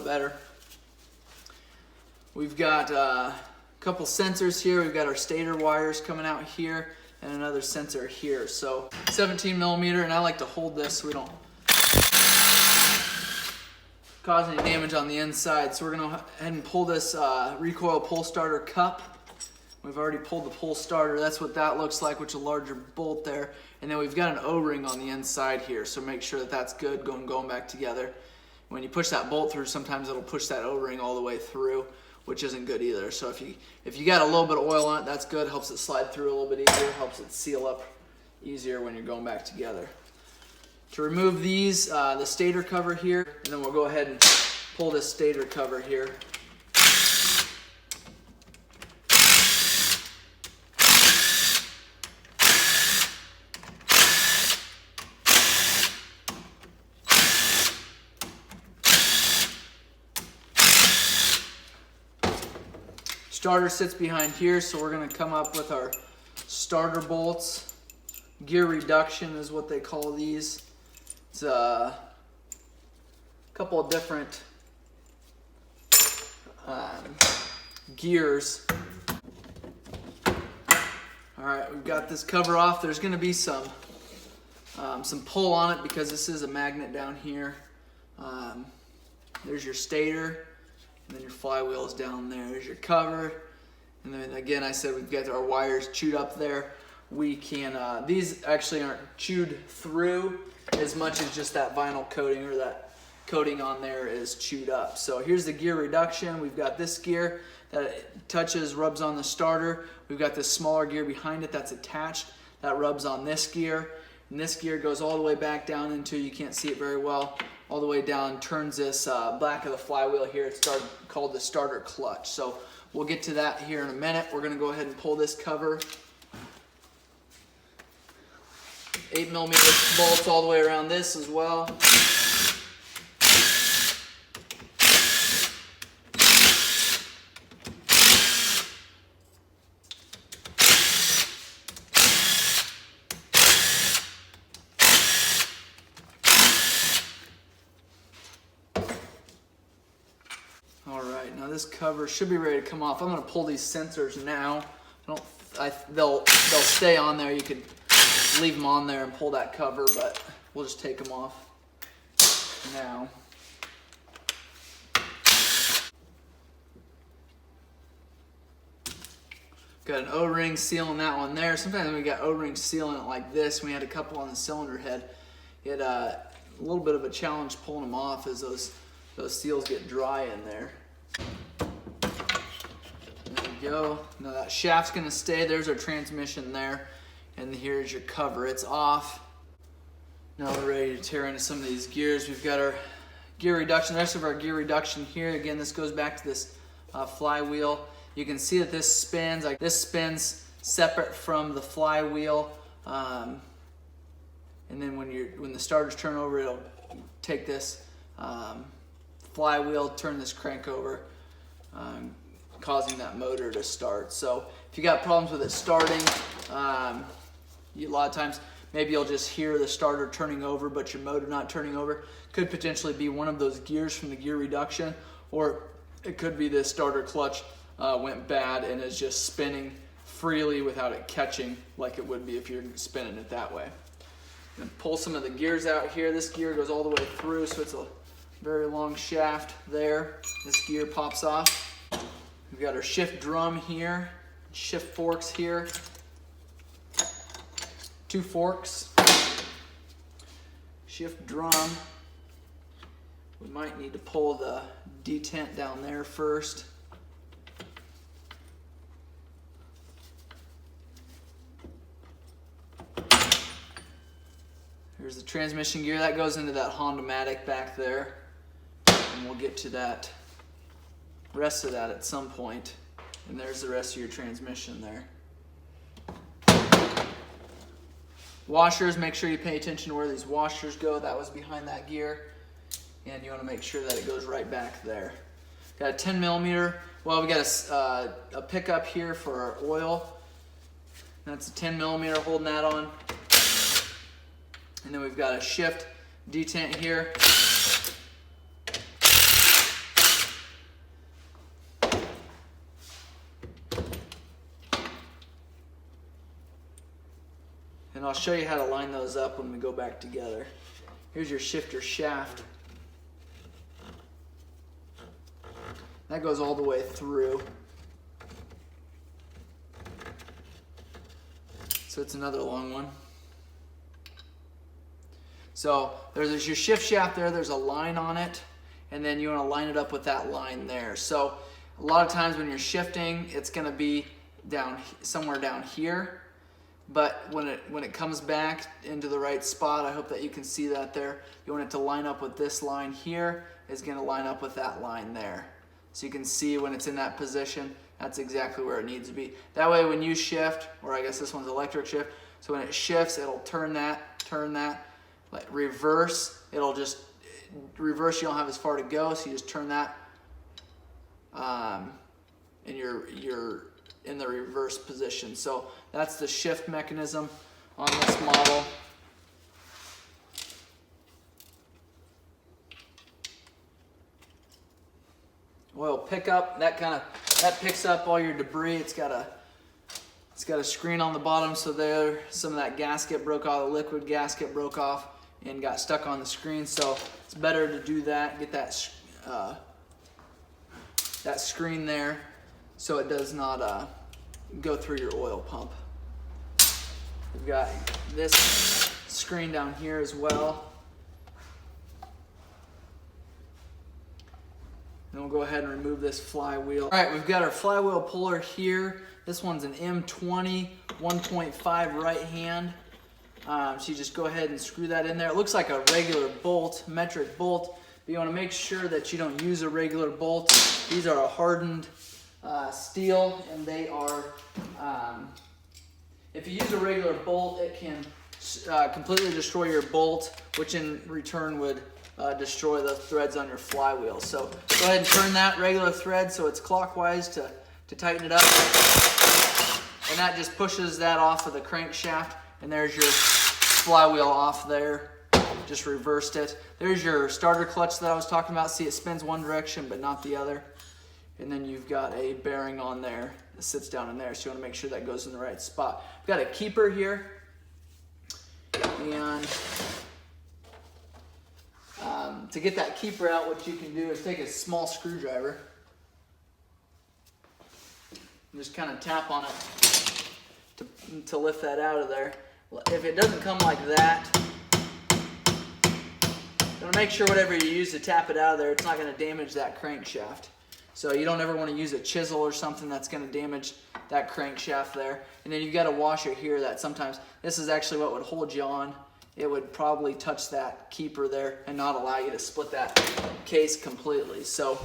better. We've got a couple sensors here. We've got our stator wires coming out here and another sensor here. So 17 millimeter, and I like to hold this so we don't cause any damage on the inside. So we're gonna go ahead and pull this recoil pull starter cup. We've already pulled the pull starter. That's what that looks like, with a larger bolt there. And then we've got an O-ring on the inside here, so make sure that that's good going back together. When you push that bolt through, sometimes it'll push that O-ring all the way through, which isn't good either. So if you got a little bit of oil on it, that's good. Helps it slide through a little bit easier, helps it seal up easier when you're going back together. To remove these, the stator cover here, and then we'll go ahead and pull this stator cover here. Starter sits behind here, so we're going to come up with our starter bolts. Gear reduction is what they call these. It's a couple of different gears. All right, we've got this cover off. There's going to be some pull on it because this is a magnet down here. There's your stator. And then your flywheel is down there. There's your cover. And then again, I said we've got our wires chewed up there. We can, these actually aren't chewed through as much as just that vinyl coating, or that coating on there is chewed up. So here's the gear reduction. We've got this gear that touches, rubs on the starter. We've got this smaller gear behind it that's attached that rubs on this gear. And this gear goes all the way back down into, you can't see it very well, all the way down, turns this back of the flywheel here. It's called the starter clutch. So we'll get to that here in a minute. We're going to go ahead and pull this cover. 8 millimeter bolts all the way around this as well. Alright, now this cover should be ready to come off. I'm going to pull these sensors now. They'll stay on there. You could leave them on there and pull that cover, but we'll just take them off now. Got an O-ring sealing that one there. Sometimes we got O-rings sealing it like this. We had a couple on the cylinder head. It a little bit of a challenge pulling them off as those seals get dry in there. There we go. Now that shaft's gonna stay. There's our transmission there. And here's your cover. It's off. Now we're ready to tear into some of these gears. We've got our gear reduction. The rest of our gear reduction here. Again, this goes back to this flywheel. You can see that this spins. Like this spins separate from the flywheel. And then when the starters turn over, it'll take this flywheel, turn this crank over, causing that motor to start. So if you got problems with it starting, a lot of times maybe you'll just hear the starter turning over but your motor not turning over. Could potentially be one of those gears from the gear reduction, or it could be this starter clutch went bad and is just spinning freely without it catching like it would be if you're spinning it that way. And pull some of the gears out here. This gear goes all the way through, so it's a very long shaft there. This gear pops off. We've got our shift drum here, shift forks here, 2 forks, shift drum. We might need to pull the detent down there first. Here's the transmission gear. That goes into that Honda Matic back there. And we'll get to that rest of that at some point. And there's the rest of your transmission there. Washers, make sure you pay attention to where these washers go. That was behind that gear. And you want to make sure that it goes right back there. Got a 10 millimeter. Well, we got a pickup here for our oil. That's a 10 millimeter holding that on. And then we've got a shift detent here. I'll show you how to line those up when we go back together. Here's your shifter shaft. That goes all the way through. So it's another long one. So there's your shift shaft there, there's a line on it, and then you want to line it up with that line there. So a lot of times when you're shifting, it's going to be somewhere down here, but when it comes back into the right spot, I hope that you can see that there, you want it to line up with this line here, is going to line up with that line there. So you can see when it's in that position, that's exactly where it needs to be. That way when you shift, or I guess this one's electric shift, so when it shifts, it'll turn that, like reverse, it'll just reverse, you don't have as far to go, so you just turn that, and you're in the reverse position. So that's the shift mechanism on this model. Oil pickup, that picks up all your debris. It's got a screen on the bottom, so there some of that gasket broke off, the liquid gasket broke off and got stuck on the screen. So it's better to do that, get that screen there so it does not go through your oil pump. We've got this screen down here as well. Then we'll go ahead and remove this flywheel. All right, we've got our flywheel puller here. This one's an M20 1.5 right hand. So you just go ahead and screw that in there. It looks like a regular bolt, metric bolt, but you want to make sure that you don't use a regular bolt. These are a hardened steel, and they are, if you use a regular bolt, it can completely destroy your bolt, which in return would destroy the threads on your flywheel. So go ahead and turn that regular thread so it's clockwise to tighten it up. And that just pushes that off of the crankshaft, and there's your flywheel off there. Just reversed it. There's your starter clutch that I was talking about. See, it spins one direction but not the other. And then you've got a bearing on there that sits down in there, so you want to make sure that goes in the right spot. We've got a keeper here, and to get that keeper out, what you can do is take a small screwdriver and just kind of tap on it to lift that out of there. If it doesn't come like that, you want to make sure whatever you use to tap it out of there, it's not going to damage that crankshaft. So you don't ever want to use a chisel or something that's going to damage that crankshaft there. And then you've got a washer here that sometimes, this is actually what would hold you on. It would probably touch that keeper there and not allow you to split that case completely. So